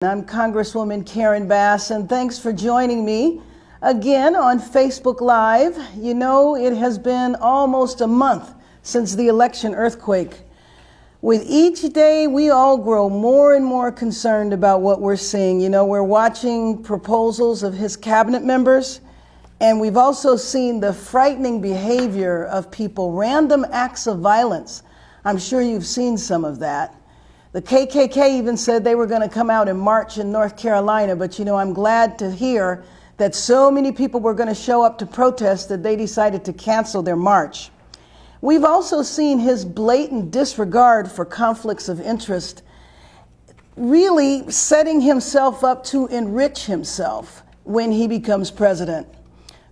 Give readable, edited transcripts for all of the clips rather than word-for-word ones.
I'm Congresswoman Karen Bass, and thanks for joining me again on Facebook Live. You know, it has been almost a month since the election earthquake. With each day, we all grow more and more concerned about what we're seeing. You know, we're watching proposals of his cabinet members, and we've also seen the frightening behavior of people, random acts of violence. I'm sure you've seen some of that. The KKK even said they were going to come out and march in North Carolina, but you know, I'm glad to hear that so many people were going to show up to protest that they decided to cancel their march. We've also seen his blatant disregard for conflicts of interest, really setting himself up to enrich himself when he becomes president.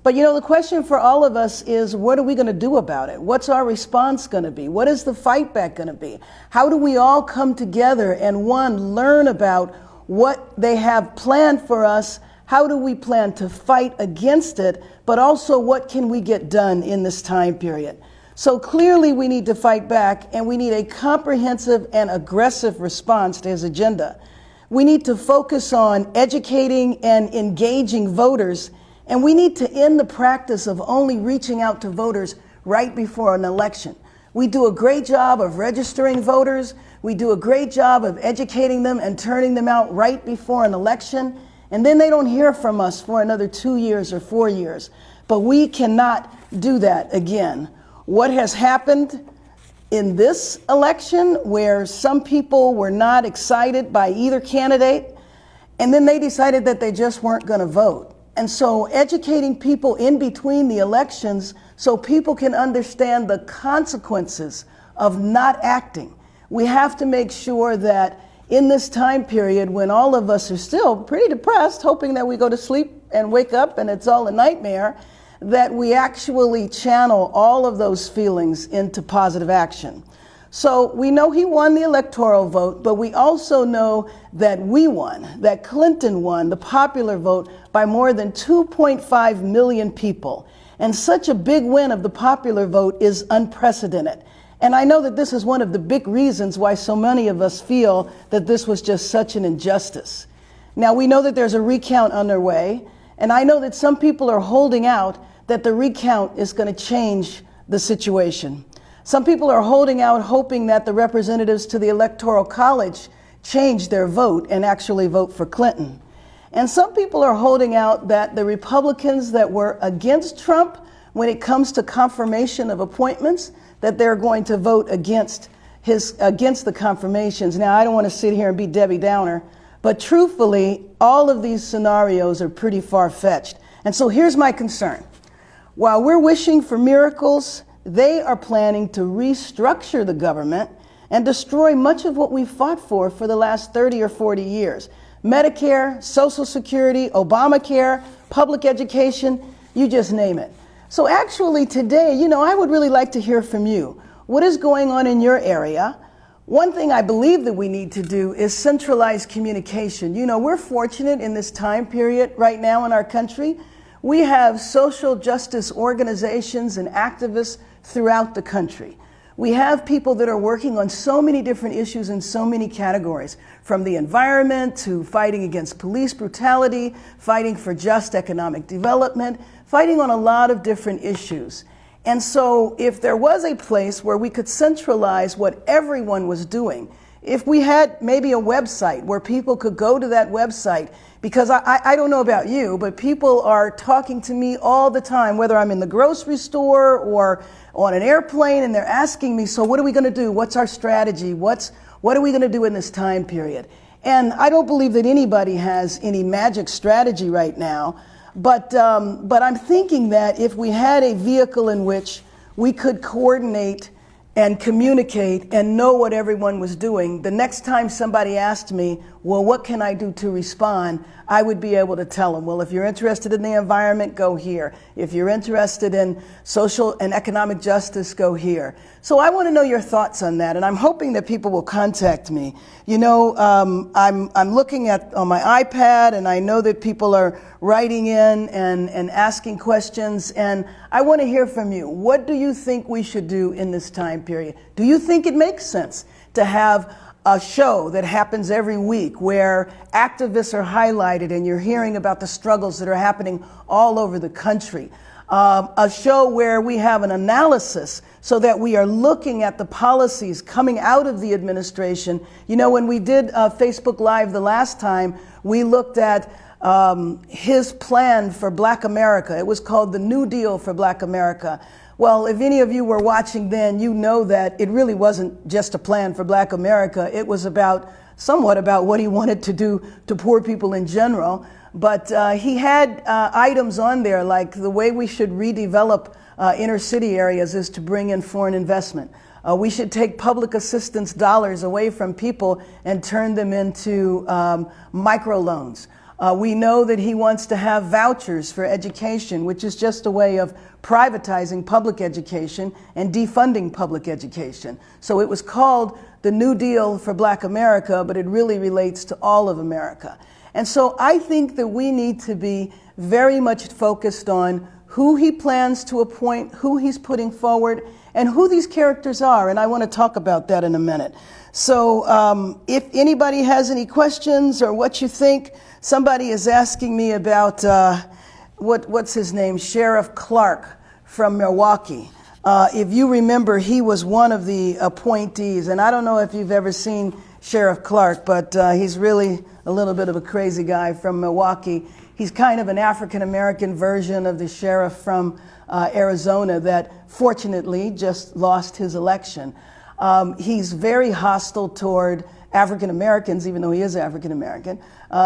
But you know, the question for all of us is, what are we going to do about it? What's our response going to be? What is the fight back going to be? How do we all come together and, one, learn about what they have planned for us? How do we plan to fight against it? But also, what can we get done in this time period? So clearly we need to fight back, and we need a comprehensive and aggressive response to his agenda. We need to focus on educating and engaging voters, and we need to end the practice of only reaching out to voters right before an election. We do a great job of registering voters. We do a great job of educating them and turning them out right before an election. And then they don't hear from us for another 2 years or 4 years. But we cannot do that again. What has happened in this election, where some people were not excited by either candidate, and then they decided that they just weren't going to vote. And so educating people in between the elections so people can understand the consequences of not acting. We have to make sure that in this time period when all of us are still pretty depressed, hoping that we go to sleep and wake up and it's all a nightmare, that we actually channel all of those feelings into positive action. So we know he won the electoral vote, but we also know that we won, that Clinton won the popular vote by more than 2.5 million people. And such a big win of the popular vote is unprecedented. And I know that this is one of the big reasons why so many of us feel that this was just such an injustice. Now, we know that there's a recount underway, and I know that some people are holding out that the recount is going to change the situation. Some people are holding out, hoping that the representatives to the Electoral College change their vote and actually vote for Clinton. And some people are holding out that the Republicans that were against Trump when it comes to confirmation of appointments, that they're going to vote against the confirmations. Now, I don't want to sit here and be Debbie Downer, but truthfully, all of these scenarios are pretty far-fetched. And so here's my concern. While we're wishing for miracles, they are planning to restructure the government and destroy much of what we've fought for the last 30 or 40 years. Medicare, Social Security, Obamacare, public education, you just name it. So actually today, you know, I would really like to hear from you. What is going on in your area? One thing I believe that we need to do is centralize communication. You know, we're fortunate in this time period right now in our country. We have social justice organizations and activists throughout the country. We have people that are working on so many different issues in so many categories, from the environment to fighting against police brutality, fighting for just economic development, fighting on a lot of different issues. And so if there was a place where we could centralize what everyone was doing, if we had maybe a website where people could go to that website, because I don't know about you, but people are talking to me all the time, whether I'm in the grocery store or on an airplane, and they're asking me, so what are we going to do? What's our strategy? What are we going to do in this time period? And I don't believe that anybody has any magic strategy right now, but I'm thinking that if we had a vehicle in which we could coordinate and communicate and know what everyone was doing, the next time somebody asked me, well, what can I do to respond? I would be able to tell them, well, if you're interested in the environment, go here. If you're interested in social and economic justice, go here. So I want to know your thoughts on that, and I'm hoping that people will contact me. You know, I'm looking on my iPad, and I know that people are writing in and asking questions, and I want to hear from you. What do you think we should do in this time period? Do you think it makes sense to have a show that happens every week where activists are highlighted and you're hearing about the struggles that are happening all over the country. A show where we have an analysis so that we are looking at the policies coming out of the administration. You know, when we did Facebook Live the last time, we looked at his plan for Black America. It was called the New Deal for Black America. Well, if any of you were watching then, you know that it really wasn't just a plan for Black America. It was somewhat about what he wanted to do to poor people in general. But he had items on there like the way we should redevelop inner city areas is to bring in foreign investment. We should take public assistance dollars away from people and turn them into microloans. We know that he wants to have vouchers for education, which is just a way of privatizing public education and defunding public education. So it was called the New Deal for Black America, but it really relates to all of America. And so I think that we need to be very much focused on who he plans to appoint, who he's putting forward, and who these characters are. And I want to talk about that in a minute. So if anybody has any questions or what you think, somebody is asking me about what's his name, Sheriff Clark from Milwaukee. If you remember, he was one of the appointees, and I don't know if you've ever seen Sheriff Clark, but he's really a little bit of a crazy guy from Milwaukee. He's kind of an African-American version of the sheriff from Arizona that fortunately just lost his election. He's very hostile toward African-Americans, even though he is African-American.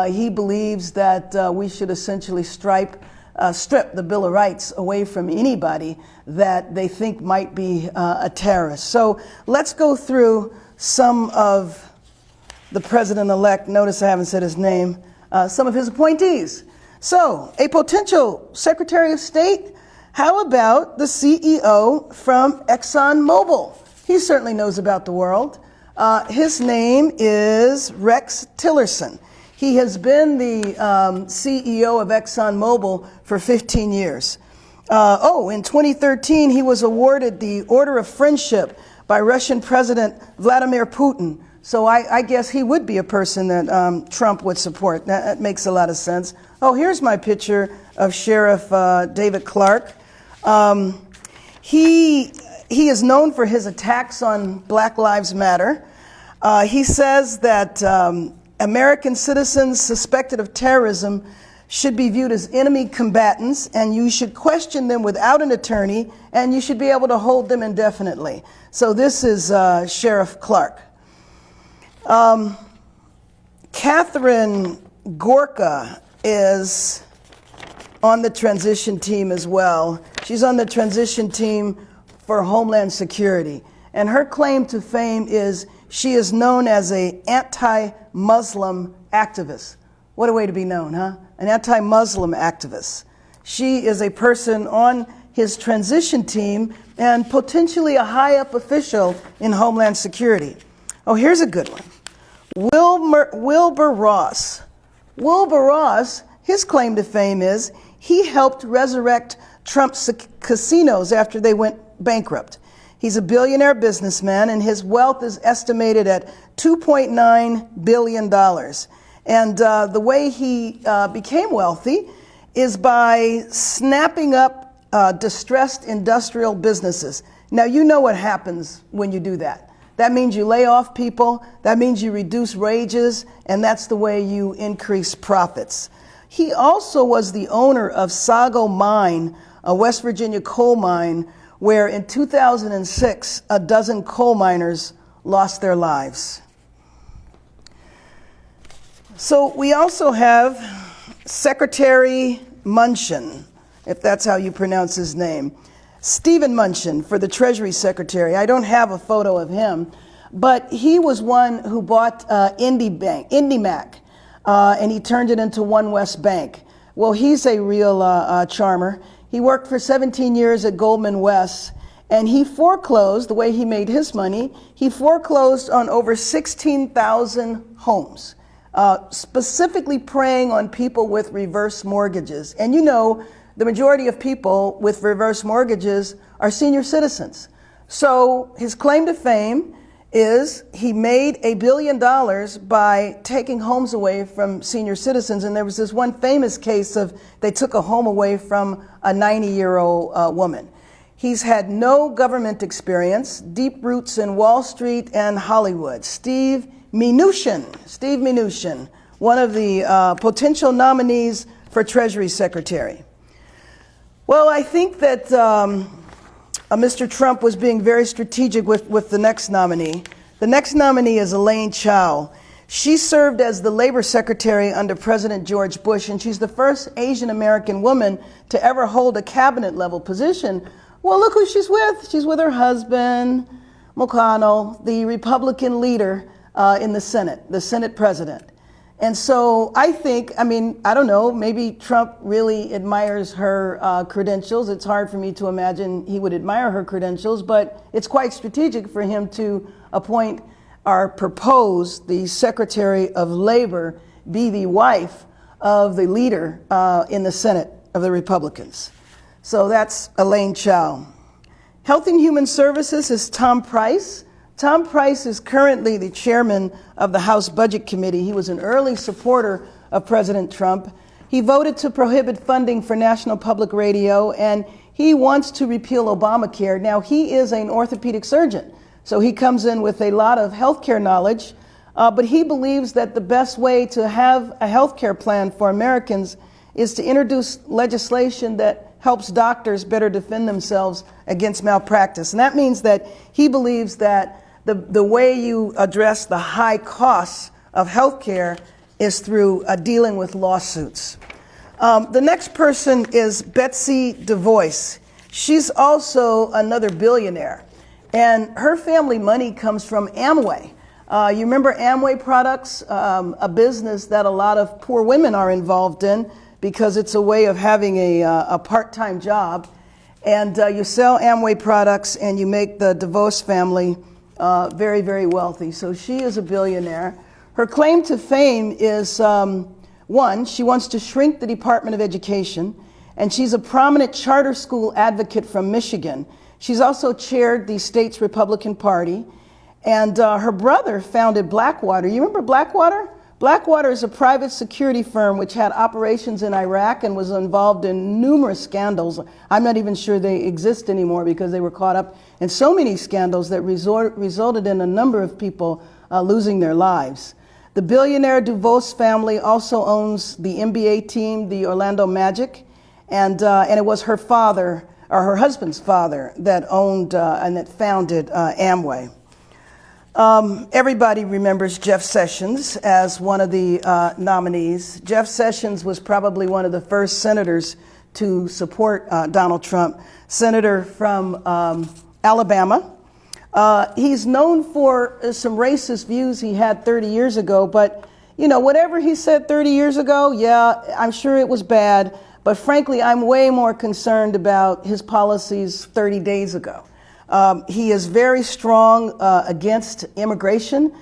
He believes that we should essentially strip the Bill of Rights away from anybody that they think might be a terrorist. So let's go through some of the president-elect, notice I haven't said his name, some of his appointees. So a potential Secretary of State, how about the CEO from ExxonMobil? He certainly knows about the world. His name is Rex Tillerson. He has been the CEO of ExxonMobil for 15 years. In 2013, he was awarded the Order of Friendship by Russian President Vladimir Putin. So I guess he would be a person that Trump would support. That makes a lot of sense. Oh, here's my picture of Sheriff David Clark. He is known for his attacks on Black Lives Matter. He says that American citizens suspected of terrorism should be viewed as enemy combatants, and you should question them without an attorney, and you should be able to hold them indefinitely. So this is Sheriff Clark. Catherine Gorka is on the transition team as well. She's on the transition team for Homeland Security. And her claim to fame is she is known as an anti-Muslim activist. What a way to be known, huh? An anti-Muslim activist. She is a person on his transition team and potentially a high-up official in Homeland Security. Oh, here's a good one. Wilbur Ross. Wilbur Ross, his claim to fame is he helped resurrect Trump's casinos after they went bankrupt. He's a billionaire businessman, and his wealth is estimated at $2.9 billion. And the way he became wealthy is by snapping up distressed industrial businesses. Now, you know what happens when you do that. That means you lay off people, that means you reduce wages, and that's the way you increase profits. He also was the owner of Sago Mine, a West Virginia coal mine, where in 2006, a dozen coal miners lost their lives. So we also have Secretary Mnuchin, if that's how you pronounce his name. Stephen Mnuchin for the Treasury Secretary. I don't have a photo of him, but he was one who bought IndyMac, and he turned it into One West Bank. Well, he's a real charmer. He worked for 17 years at Goldman West, and he foreclosed, the way he made his money, he foreclosed on over 16,000 homes, specifically preying on people with reverse mortgages. And you know, the majority of people with reverse mortgages are senior citizens. So his claim to fame is he made $1 billion by taking homes away from senior citizens. And there was this one famous case of they took a home away from a 90-year-old woman. He's had no government experience, deep roots in Wall Street and Hollywood. Steve Mnuchin, one of the potential nominees for Treasury Secretary. Well, I think that Mr. Trump was being very strategic with the next nominee. The next nominee is Elaine Chao. She served as the labor secretary under President George Bush, and she's the first Asian American woman to ever hold a cabinet level position. Well, look who she's with. She's with her husband, McConnell, the Republican leader in the Senate president. And so I think, I don't know, maybe Trump really admires her credentials. It's hard for me to imagine he would admire her credentials, but it's quite strategic for him to appoint or propose the Secretary of Labor be the wife of the leader in the Senate of the Republicans. So that's Elaine Chao. Health and Human Services is Tom Price. Tom Price is currently the chairman of the House Budget Committee. He was an early supporter of President Trump. He voted to prohibit funding for National Public Radio, and he wants to repeal Obamacare. Now, he is an orthopedic surgeon, so he comes in with a lot of healthcare knowledge, but he believes that the best way to have a healthcare plan for Americans is to introduce legislation that helps doctors better defend themselves against malpractice. And that means that he believes that the way you address the high costs of healthcare is through dealing with lawsuits. The next person is Betsy DeVos. She's also another billionaire, and her family money comes from Amway. You remember Amway Products, a business that a lot of poor women are involved in because it's a way of having a part-time job. And you sell Amway products and you make the DeVos family very, very wealthy. So she is a billionaire. Her claim to fame is, one, she wants to shrink the Department of Education, and she's a prominent charter school advocate from Michigan. She's also chaired the state's Republican Party, and her brother founded Blackwater. You remember Blackwater? Blackwater is a private security firm which had operations in Iraq and was involved in numerous scandals. I'm not even sure they exist anymore because they were caught up in so many scandals that resulted in a number of people losing their lives. The billionaire DeVos family also owns the NBA team, the Orlando Magic, and it was her father, or her husband's father, that owned and that founded Amway. Everybody remembers Jeff Sessions as one of the nominees. Jeff Sessions was probably one of the first senators to support Donald Trump, senator from Alabama. He's known for some racist views he had 30 years ago, but whatever he said 30 years ago, yeah, I'm sure it was bad, but frankly, I'm way more concerned about his policies 30 days ago. He is very strong against immigration,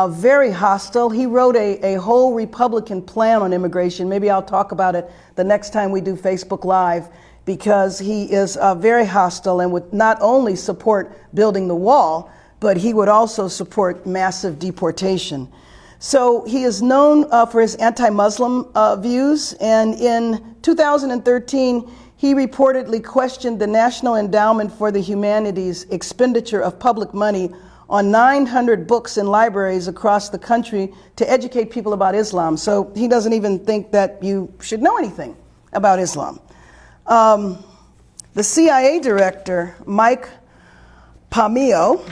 very hostile. He wrote a whole Republican plan on immigration. Maybe I'll talk about it the next time we do Facebook Live, because he is very hostile and would not only support building the wall, but he would also support massive deportation. So he is known for his anti-Muslim views, and in 2013, he reportedly questioned the National Endowment for the Humanities' expenditure of public money on 900 books in libraries across the country to educate people about Islam. So he doesn't even think that you should know anything about Islam. The CIA director, Mike Pompeo,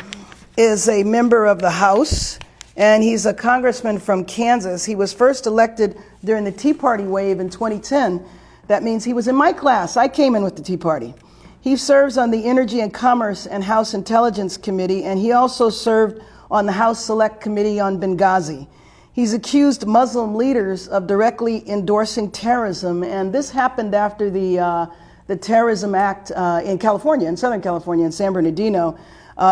is a member of the House, and he's a congressman from Kansas. He was first elected during the Tea Party wave in 2010. That means he was in my class. I came in with the Tea Party. He serves on the Energy and Commerce and House Intelligence Committee, and he also served on the House Select Committee on Benghazi. He's accused Muslim leaders of directly endorsing terrorism, and this happened after the Terrorism Act in California, in Southern California, in San Bernardino.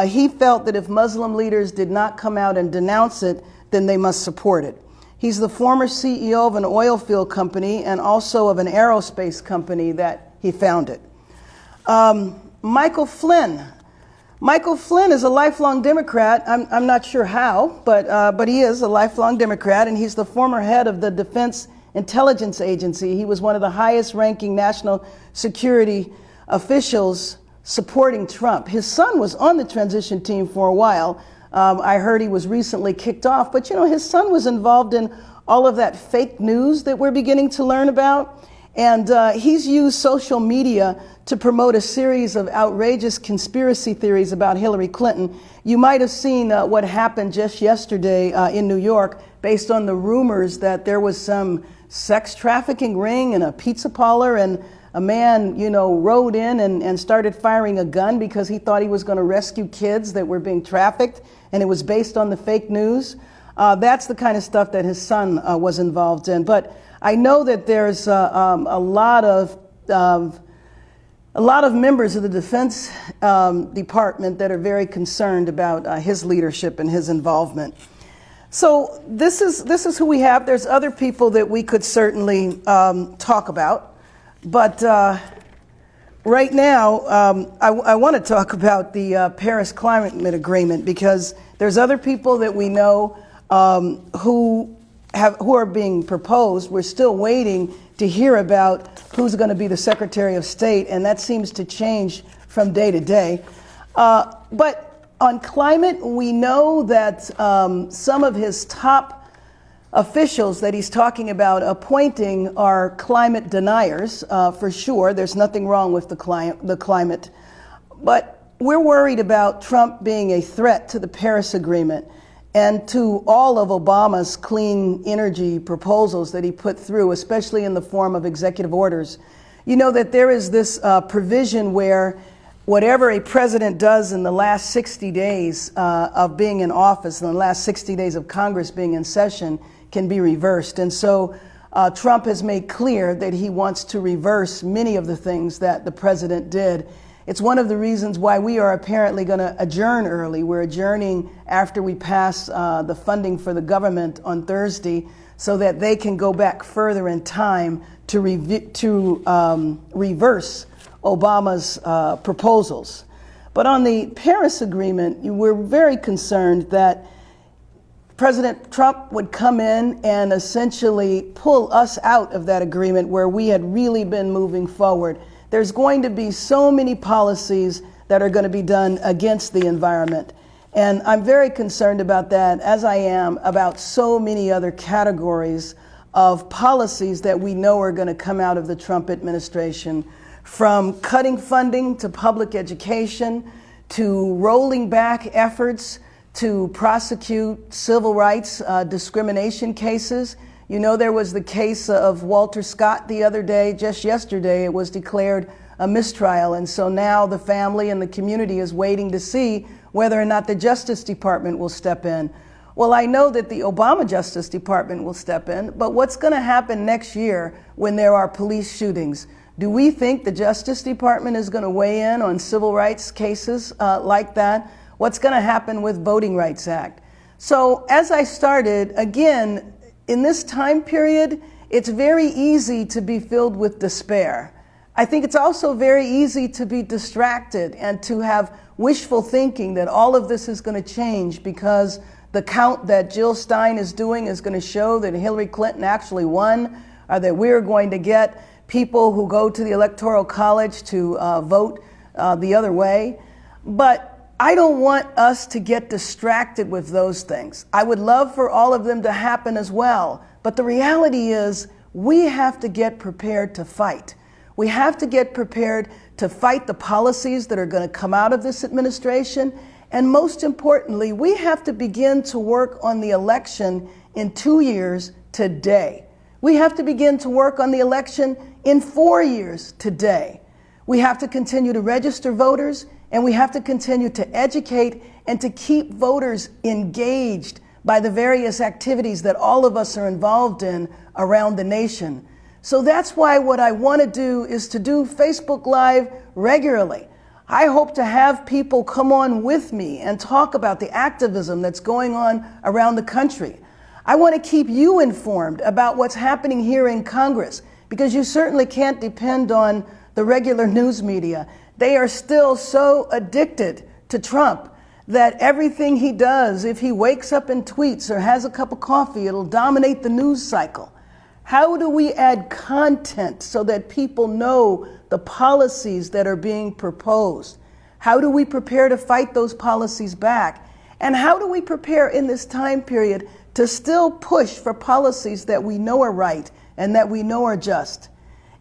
He felt that if Muslim leaders did not come out and denounce it, then they must support it. He's the former CEO of an oil field company and also of an aerospace company that he founded. Michael Flynn. Michael Flynn is a lifelong Democrat. I'm not sure how, but he is a lifelong Democrat, and he's the former head of the Defense Intelligence Agency. He was one of the highest ranking national security officials supporting Trump. His son was on the transition team for a while. I heard he was recently kicked off, but his son was involved in all of that fake news that we're beginning to learn about. And he's used social media to promote a series of outrageous conspiracy theories about Hillary Clinton. You might have seen what happened just yesterday in New York based on the rumors that there was some sex trafficking ring in a pizza parlor, and a man, rode in and started firing a gun because he thought he was going to rescue kids that were being trafficked, and it was based on the fake news. That's the kind of stuff that his son was involved in. But I know that there's a lot of members of the Defense Department that are very concerned about his leadership and his involvement. So this is who we have. There's other people that we could certainly talk about, but right now I want to talk about the Paris Climate Agreement, because there's other people that we know who are being proposed. We're still waiting to hear about who's going to be the Secretary of State, and that seems to change from day to day. But on climate, we know that some of his top officials that he's talking about appointing are climate deniers, for sure. There's nothing wrong with the climate. But we're worried about Trump being a threat to the Paris Agreement and to all of Obama's clean energy proposals that he put through, especially in the form of executive orders. You know that there is this provision where whatever a president does in the last 60 days of being in office, in the last 60 days of Congress being in session, can be reversed. And so Trump has made clear that he wants to reverse many of the things that the president did. It's one of the reasons why we are apparently going to adjourn early. We're adjourning after we pass the funding for the government on Thursday, so that they can go back further in time to reverse Obama's proposals. But on the Paris Agreement, we're very concerned that President Trump would come in and essentially pull us out of that agreement where we had really been moving forward. There's going to be so many policies that are going to be done against the environment. And I'm very concerned about that, as I am about so many other categories of policies that we know are going to come out of the Trump administration, from cutting funding to public education, to rolling back efforts to prosecute civil rights discrimination cases. You know, there was the case of Walter Scott the other day. Just yesterday, it was declared a mistrial. And so now the family and the community is waiting to see whether or not the Justice Department will step in. Well, I know that the Obama Justice Department will step in, but what's going to happen next year when there are police shootings? Do we think the Justice Department is going to weigh in on civil rights cases like that? What's going to happen with Voting Rights Act? So as I started, again, in this time period, it's very easy to be filled with despair. I think it's also very easy to be distracted and to have wishful thinking that all of this is going to change because the count that Jill Stein is doing is going to show that Hillary Clinton actually won, or that we're going to get people who go to the Electoral College to vote the other way. But I don't want us to get distracted with those things. I would love for all of them to happen as well. But the reality is we have to get prepared to fight. We have to get prepared to fight the policies that are going to come out of this administration. And most importantly, we have to begin to work on the election in 2 years today. We have to begin to work on the election in 4 years today. We have to continue to register voters, and we have to continue to educate and to keep voters engaged by the various activities that all of us are involved in around the nation. So that's why what I want to do is to do Facebook Live regularly. I hope to have people come on with me and talk about the activism that's going on around the country. I want to keep you informed about what's happening here in Congress, because you certainly can't depend on the regular news media. They are still so addicted to Trump that everything he does, if he wakes up and tweets or has a cup of coffee, it'll dominate the news cycle? How do we add content so that people know the policies that are being proposed? How do we prepare to fight those policies back? And how do we prepare in this time period to still push for policies that we know are right and that we know are just?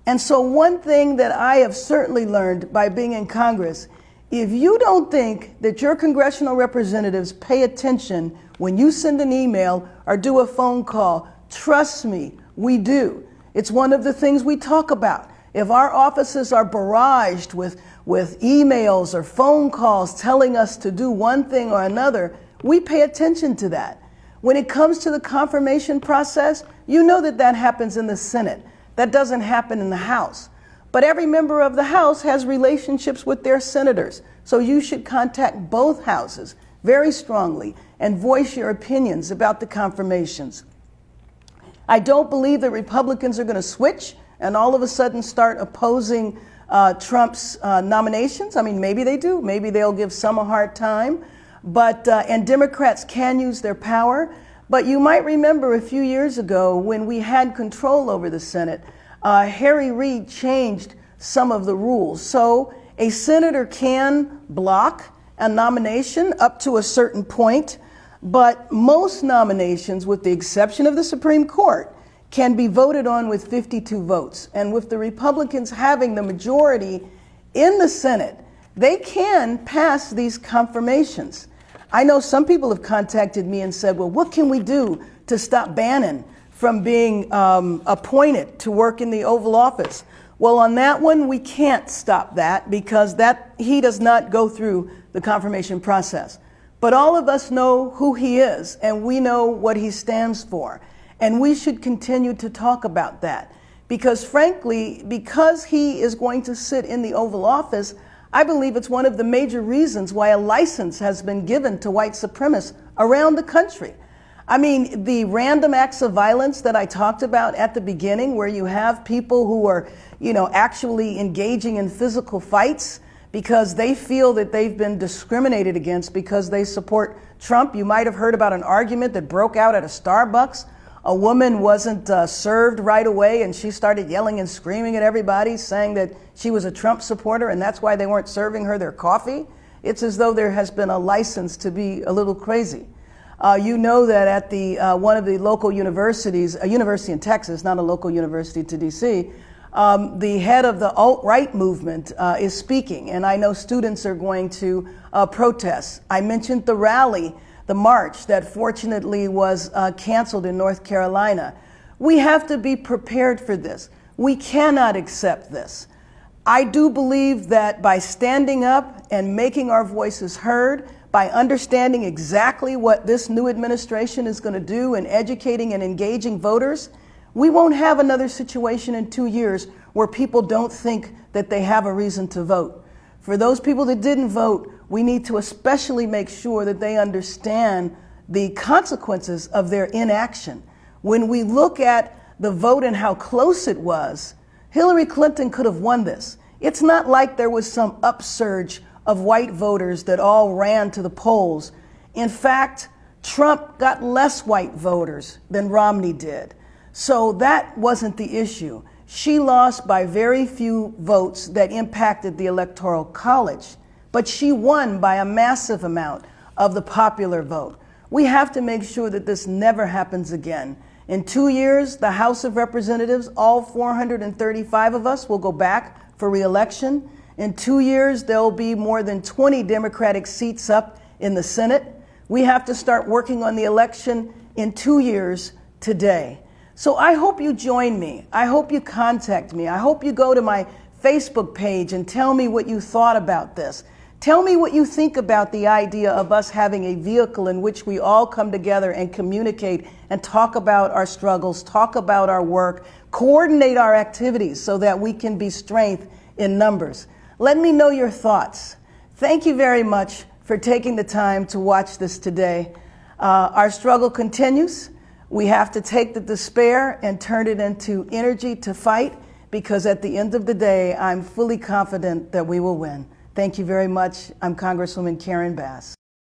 And so one thing that I have certainly learned by being in Congress, if you don't think that your congressional representatives pay attention when you send an email or do a phone call, trust me, we do. It's one of the things we talk about. If our offices are barraged with emails or phone calls telling us to do one thing or another, we pay attention to that. When it comes to the confirmation process, you know that that happens in the Senate. That doesn't happen in the House. But every member of the House has relationships with their senators. So you should contact both houses very strongly and voice your opinions about the confirmations. I don't believe that Republicans are going to switch and all of a sudden start opposing Trump's nominations. I mean, maybe they do. Maybe they'll give some a hard time. And Democrats can use their power. But you might remember a few years ago when we had control over the Senate, Harry Reid changed some of the rules. So a senator can block a nomination up to a certain point, but most nominations, with the exception of the Supreme Court, can be voted on with 52 votes. And with the Republicans having the majority in the Senate, they can pass these confirmations. I know some people have contacted me and said, well, what can we do to stop Bannon from being appointed to work in the Oval Office? Well, on that one, we can't stop that because he does not go through the confirmation process. But all of us know who he is, and we know what he stands for. And we should continue to talk about that. Because frankly, because he is going to sit in the Oval Office, I believe it's one of the major reasons why a license has been given to white supremacists around the country. I mean, the random acts of violence that I talked about at the beginning, where you have people who are, actually engaging in physical fights because they feel that they've been discriminated against because they support Trump. You might have heard about an argument that broke out at a Starbucks. A woman wasn't served right away, and she started yelling and screaming at everybody, saying that she was a Trump supporter, and that's why they weren't serving her their coffee. It's as though there has been a license to be a little crazy. You know that at the one of the local universities, a university in Texas, not a local university to DC, the head of the alt-right movement is speaking, and I know students are going to protest. I mentioned the rally, the march that fortunately was canceled in North Carolina. We have to be prepared for this. We cannot accept this. I do believe that by standing up and making our voices heard, by understanding exactly what this new administration is going to do and educating and engaging voters, we won't have another situation in 2 years where people don't think that they have a reason to vote. For those people that didn't vote, we need to especially make sure that they understand the consequences of their inaction. When we look at the vote and how close it was, Hillary Clinton could have won this. It's not like there was some upsurge of white voters that all ran to the polls. In fact, Trump got less white voters than Romney did. So that wasn't the issue. She lost by very few votes that impacted the Electoral College, but she won by a massive amount of the popular vote. We have to make sure that this never happens again. In 2 years, the House of Representatives, all 435 of us, will go back for re-election. In 2 years, there will be more than 20 Democratic seats up in the Senate. We have to start working on the election in 2 years today. So I hope you join me. I hope you contact me. I hope you go to my Facebook page and tell me what you thought about this. Tell me what you think about the idea of us having a vehicle in which we all come together and communicate and talk about our struggles, talk about our work, coordinate our activities so that we can be strength in numbers. Let me know your thoughts. Thank you very much for taking the time to watch this today. Our struggle continues. We have to take the despair and turn it into energy to fight, because at the end of the day, I'm fully confident that we will win. Thank you very much. I'm Congresswoman Karen Bass.